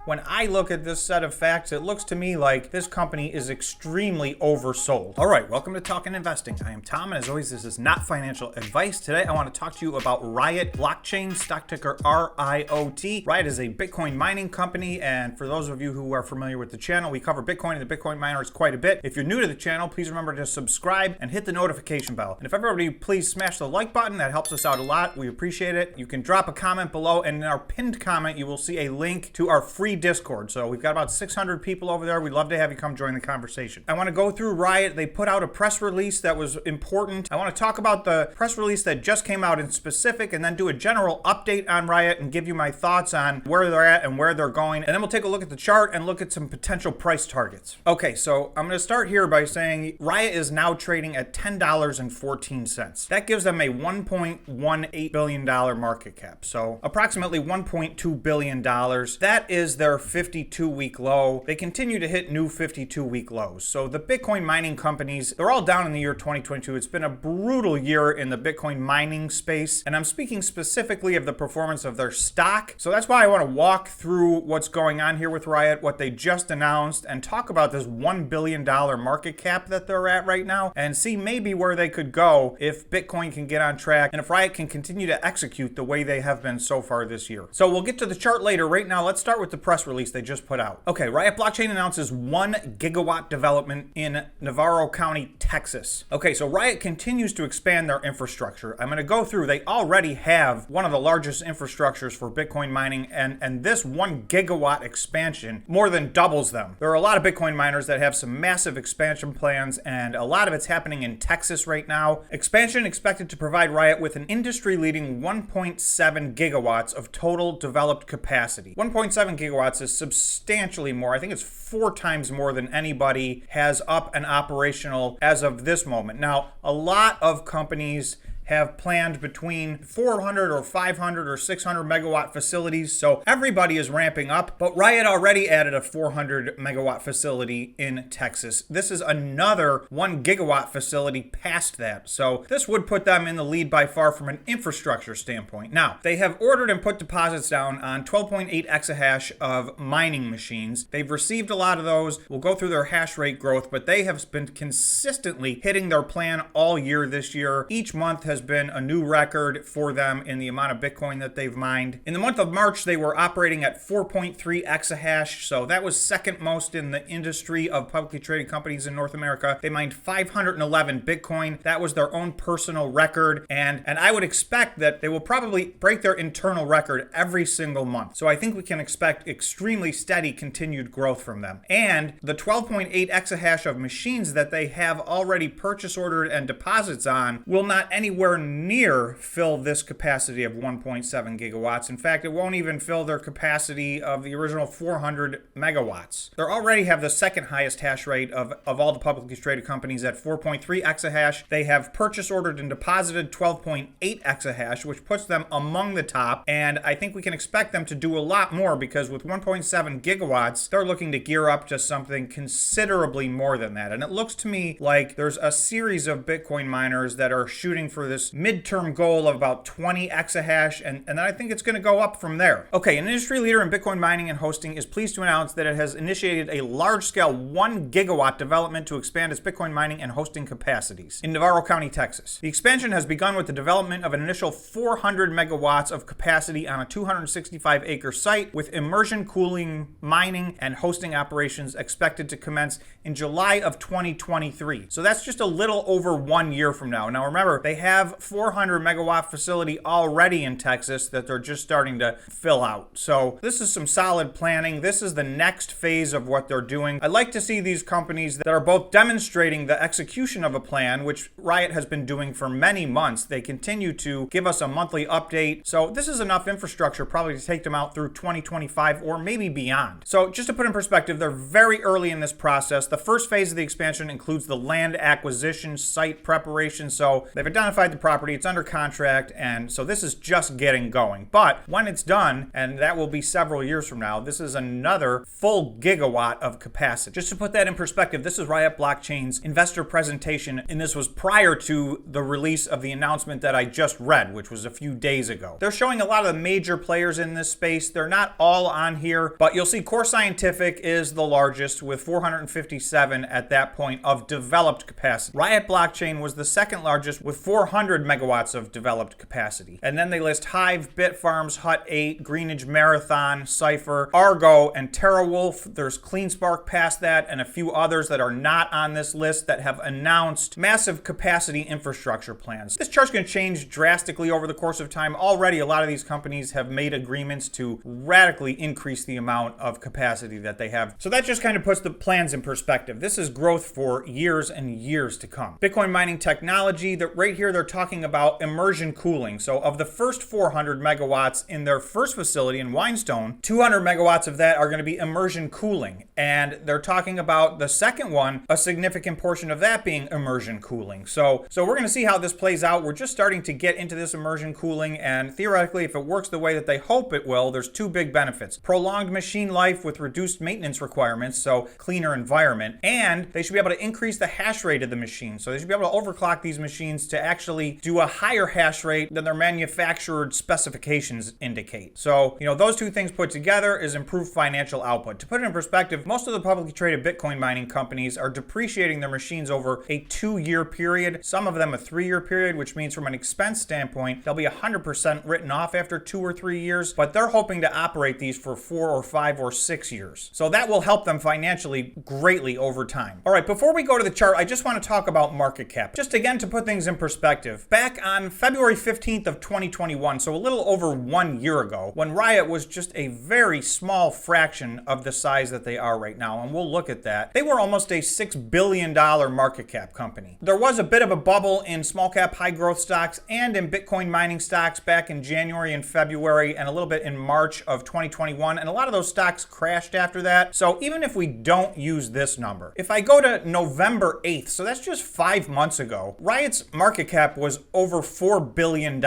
when I look at this set of facts, it looks to me like this company is extremely oversold. All right, welcome to Talking Investing. I am Tom, and as always, this is not financial advice. Today, I want to talk to you about RIOT Blockchain, stock ticker RIOT. RIOT is a Bitcoin mining company, and for those of you who are familiar with the channel, we cover Bitcoin and the Bitcoin miners quite a bit. If you're new to the channel, please remember to subscribe and hit the notification bell. And if everybody please smash the like button, that helps us out a lot. We appreciate it. You can drop a comment below, and in our pinned comment, you will see a link to our free Discord. So we've got about 600 people over there. We'd love to have you come join the conversation. I want to go through RIOT. They put out a press release that was important. I want to talk about the press release that just came out in specific, and then do a general update on RIOT and give you my thoughts on where they're at and where they're going. And then we'll take a look at the chart and look at some potential price targets. Okay, so I'm going to start here by saying RIOT is now trading at $10.14. That gives them a $1.18 billion market cap. So approximately $1.2 billion. That is their 52-week low. They continue to hit new 52-week lows. So the Bitcoin mining companies, they're all down in the year 2022. It's been a brutal year in the Bitcoin mining space, and I'm speaking specifically of the performance of their stock. So that's why I want to walk through what's going on here with RIOT, what they just announced, and talk about this $1 billion market cap that they're at right now, and see maybe where they could go if Bitcoin can get on track and if RIOT can continue to execute the way they have been so far this year. So we'll get to the chart later. Right now, let's start with the press release they just put out. Okay, RIOT Blockchain announces 1 gigawatt development in Navarro County, Texas. Okay, so RIOT continues to expand their infrastructure. I'm going to go through. They already have one of the largest infrastructures for Bitcoin mining, and this 1 gigawatt expansion more than doubles them. There are a lot of Bitcoin miners that have some massive expansion plans, and a lot of it's happening in Texas right now. Expansion expected to provide RIOT with an industry-leading 1.7 gigawatts of total developed capacity. 1.7 gigawatts is substantially more. I think it's 4 times more than anybody has up and operational as of this moment. Now, a lot of companies have planned between 400 or 500 or 600 megawatt facilities. So everybody is ramping up, but RIOT already added a 400 megawatt facility in Texas. This is another 1 gigawatt facility past that. So this would put them in the lead by far from an infrastructure standpoint. Now, they have ordered and put deposits down on 12.8 exahash of mining machines. They've received a lot of those. We'll go through their hash rate growth, but they have been consistently hitting their plan all year this year. Each month has been a new record for them in the amount of Bitcoin that they've mined. In the month of March, they were operating at 4.3 exahash, so that was second most in the industry of publicly traded companies in North America. They mined 511 Bitcoin. That was their own personal record, and I would expect that they will probably break their internal record every single month. So I think we can expect extremely steady continued growth from them. And the 12.8 exahash of machines that they have already purchase ordered and deposits on will not anywhere near fill this capacity of 1.7 gigawatts. In fact, it won't even fill their capacity of the original 400 megawatts. They already have the second highest hash rate of all the publicly traded companies at 4.3 exahash. They have purchase ordered and deposited 12.8 exahash, which puts them among the top. And I think we can expect them to do a lot more, because with 1.7 gigawatts, they're looking to gear up to something considerably more than that. And it looks to me like there's a series of Bitcoin miners that are shooting for this midterm goal of about 20 exahash, and then I think it's going to go up from there. Okay, an industry leader in Bitcoin mining and hosting is pleased to announce that it has initiated a large-scale 1 gigawatt development to expand its Bitcoin mining and hosting capacities in Navarro County, Texas. The expansion has begun with the development of an initial 400 megawatts of capacity on a 265-acre site, with immersion cooling, mining, and hosting operations expected to commence in July of 2023. So that's just a little over 1 year from now. Now remember, they have 400 megawatt facility already in Texas that they're just starting to fill out. So this is some solid planning. This is the next phase of what they're doing. I like to see these companies that are both demonstrating the execution of a plan, which RIOT has been doing for many months. They continue to give us a monthly update. So this is enough infrastructure probably to take them out through 2025 or maybe beyond. So just to put in perspective, they're very early in this process. The first phase of the expansion includes the land acquisition, site preparation. So they've identified occupied the property, it's under contract, and so this is just getting going. But when it's done, and that will be several years from now, this is another full gigawatt of capacity. Just to put that in perspective, this is RIOT Blockchain's investor presentation, and this was prior to the release of the announcement that I just read, which was a few days ago. They're showing a lot of the major players in this space. They're not all on here, but you'll see Core Scientific is the largest with 457 at that point of developed capacity. RIOT Blockchain was the second largest with 400 megawatts of developed capacity. And then they list Hive, Bitfarms, Hut 8, Greenidge Marathon, Cypher, Argo, and TerraWolf. There's CleanSpark past that and a few others that are not on this list that have announced massive capacity infrastructure plans. This chart's going to change drastically over the course of time. Already, a lot of these companies have made agreements to radically increase the amount of capacity that they have. So that just kind of puts the plans in perspective. This is growth for years and years to come. Bitcoin mining technology, that right here they're talking about immersion cooling. So of the first 400 megawatts in their first facility in Whinstone, 200 megawatts of that are going to be immersion cooling. And they're talking about the second one, a significant portion of that being immersion cooling. So we're going to see how this plays out. We're just starting to get into this immersion cooling, and theoretically, if it works the way that they hope it will, there's two big benefits. Prolonged machine life with reduced maintenance requirements, so cleaner environment, and they should be able to increase the hash rate of the machine. So they should be able to overclock these machines to actually do a higher hash rate than their manufactured specifications indicate. So, those two things put together is improved financial output. To put it in perspective, most of the publicly traded Bitcoin mining companies are depreciating their machines over a 2-year period, some of them a 3-year period, which means from an expense standpoint, they'll be 100% written off after 2 or 3 years, but they're hoping to operate these for 4 or 5 or 6 years. So that will help them financially greatly over time. All right, before we go to the chart, I just want to talk about market cap. Just again, to put things in perspective, back on February 15th of 2021, so a little over 1 year ago, when RIOT was just a very small fraction of the size that they are right now, and we'll look at that, they were almost a $6 billion market cap company. There was a bit of a bubble in small cap high growth stocks and in Bitcoin mining stocks back in January and February and a little bit in March of 2021, and a lot of those stocks crashed after that. So even if we don't use this number, if I go to November 8th, so that's just 5 months ago, RIOT's market cap was over $4 billion.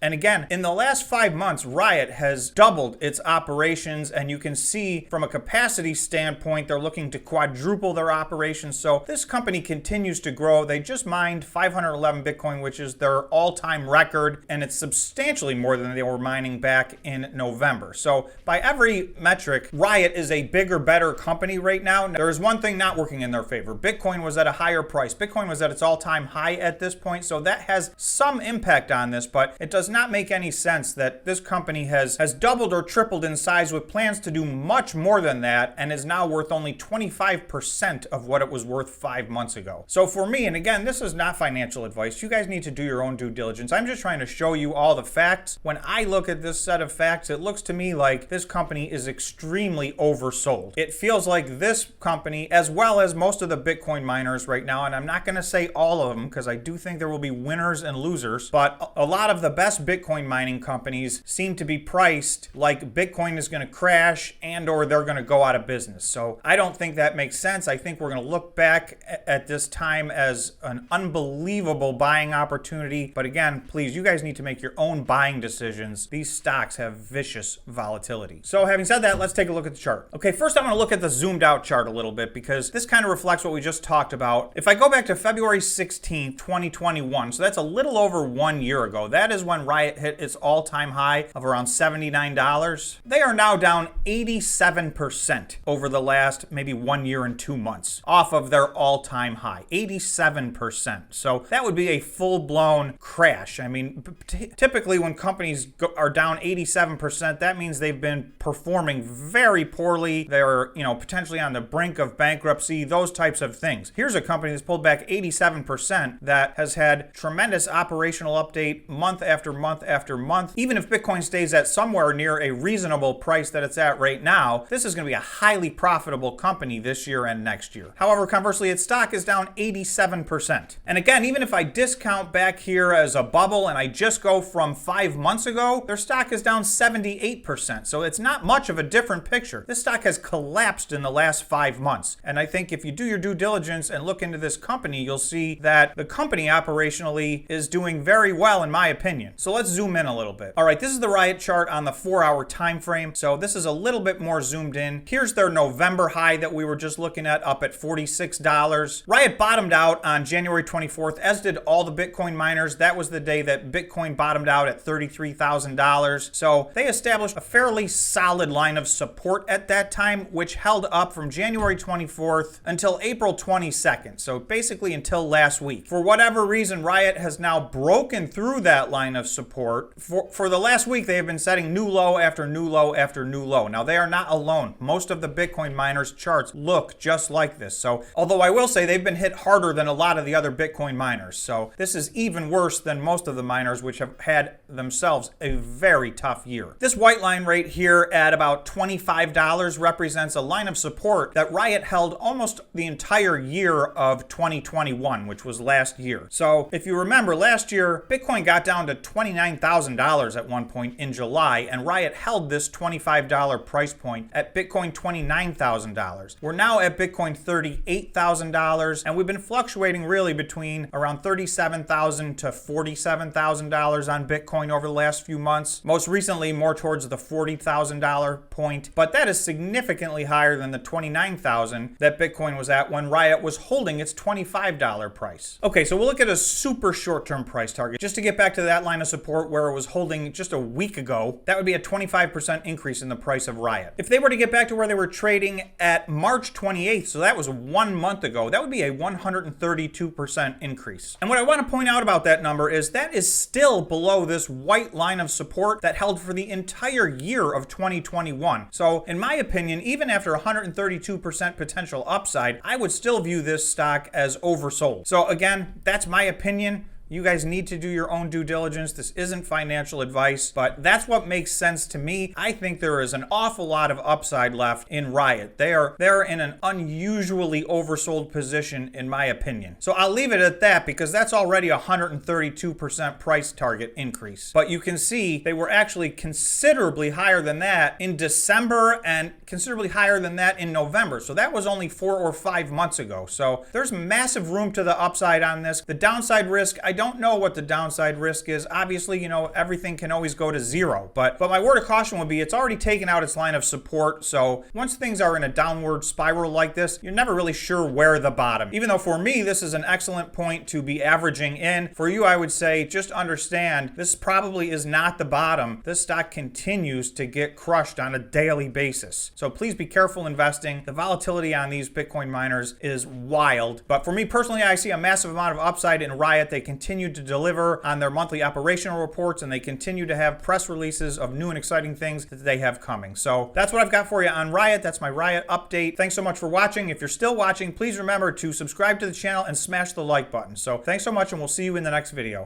And again, in the last 5 months, RIOT has doubled its operations, and you can see from a capacity standpoint, they're looking to quadruple their operations. So this company continues to grow. They just mined 511 Bitcoin, which is their all-time record, and it's substantially more than they were mining back in November. So by every metric, RIOT is a bigger, better company right now. There is one thing not working in their favor. Bitcoin was at a higher price. Bitcoin was at its all-time high at this point, so that has some impact on this, but it does not make any sense that this company has doubled or tripled in size with plans to do much more than that and is now worth only 25% of what it was worth 5 months ago. So for me, and again, this is not financial advice, you guys need to do your own due diligence. I'm just trying to show you all the facts. When I look at this set of facts, it looks to me like this company is extremely oversold. It feels like this company, as well as most of the Bitcoin miners right now, and I'm not going to say all of them because I do think there will be winners and losers, but a lot of the best Bitcoin mining companies seem to be priced like Bitcoin is going to crash and or they're going to go out of business. So I don't think that makes sense. I think we're going to look back at this time as an unbelievable buying opportunity. But again, please, you guys need to make your own buying decisions. These stocks have vicious volatility. So having said that, let's take a look at the chart. Okay, first I'm going to look at the zoomed out chart a little bit because this kind of reflects what we just talked about. If I go back to February 16th, 2021, so that's a little over 1 year ago, that is when RIOT hit its all-time high of around $79. They are now down 87% over the last maybe 1 year and 2 months off of their all-time high, 87%. So that would be a full-blown crash. I mean, typically when companies are down 87%, that means they've been performing very poorly. They're, potentially on the brink of bankruptcy, those types of things. Here's a company that's pulled back 87% that has had tremendous operational update month after month after month. Even if Bitcoin stays at somewhere near a reasonable price that it's at right now, this is going to be a highly profitable company this year and next year. However, conversely, its stock is down 87%. And again, even if I discount back here as a bubble and I just go from 5 months ago, their stock is down 78%. So it's not much of a different picture. This stock has collapsed in the last 5 months. And I think if you do your due diligence and look into this company, you'll see that the company operations operationally is doing very well in my opinion. So let's zoom in a little bit. All right, this is the Riot chart on the 4-hour time frame. So this is a little bit more zoomed in. Here's their November high that we were just looking at, up at $46. Riot bottomed out on January 24th, as did all the Bitcoin miners. That was the day that Bitcoin bottomed out at $33,000. So they established a fairly solid line of support at that time, which held up from January 24th until April 22nd. So basically until last week. For whatever reason, Riot has now broken through that line of support. For the last week, they have been setting new low after new low after new low. Now, they are not alone. Most of the Bitcoin miners' charts look just like this. So, although I will say they've been hit harder than a lot of the other Bitcoin miners. So, this is even worse than most of the miners, which have had themselves a very tough year. This white line right here at about $25 represents a line of support that Riot held almost the entire year of 2021, which was last year. So, if you remember, last year, Bitcoin got down to $29,000 at one point in July, and Riot held this $25 price point at Bitcoin $29,000. We're now at Bitcoin $38,000, and we've been fluctuating really between around $37,000 to $47,000 on Bitcoin over the last few months. Most recently, more towards the $40,000 point, but that is significantly higher than the $29,000 that Bitcoin was at when Riot was holding its $25 price. Okay, so we'll look at a super short-term price target. Just to get back to that line of support where it was holding just a week ago, that would be a 25% increase in the price of Riot. If they were to get back to where they were trading at March 28th, so that was 1 month ago, that would be a 132% increase. And what I want to point out about that number is that is still below this white line of support that held for the entire year of 2021. So in my opinion, even after 132% potential upside, I would still view this stock as oversold. So again, that's my opinion. You guys need to do your own due diligence. This isn't financial advice, but that's what makes sense to me. I think there is an awful lot of upside left in Riot. They're in an unusually oversold position, in my opinion. So I'll leave it at that because that's already a 132% price target increase. But you can see they were actually considerably higher than that in December and considerably higher than that in November. So that was only 4 or 5 months ago. So there's massive room to the upside on this. The downside risk, I don't know what the downside risk is. Obviously, everything can always go to zero. But my word of caution would be it's already taken out its line of support. So once things are in a downward spiral like this, you're never really sure where the bottom. Even though for me, this is an excellent point to be averaging in. For you, I would say just understand this probably is not the bottom. This stock continues to get crushed on a daily basis. So please be careful investing. The volatility on these Bitcoin miners is wild. But for me personally, I see a massive amount of upside in Riot. They continue to deliver on their monthly operational reports, and they continue to have press releases of new and exciting things that they have coming. So that's what I've got for you on Riot. That's my Riot update. Thanks so much for watching. If you're still watching, please remember to subscribe to the channel and smash the like button. So thanks so much, and we'll see you in the next video.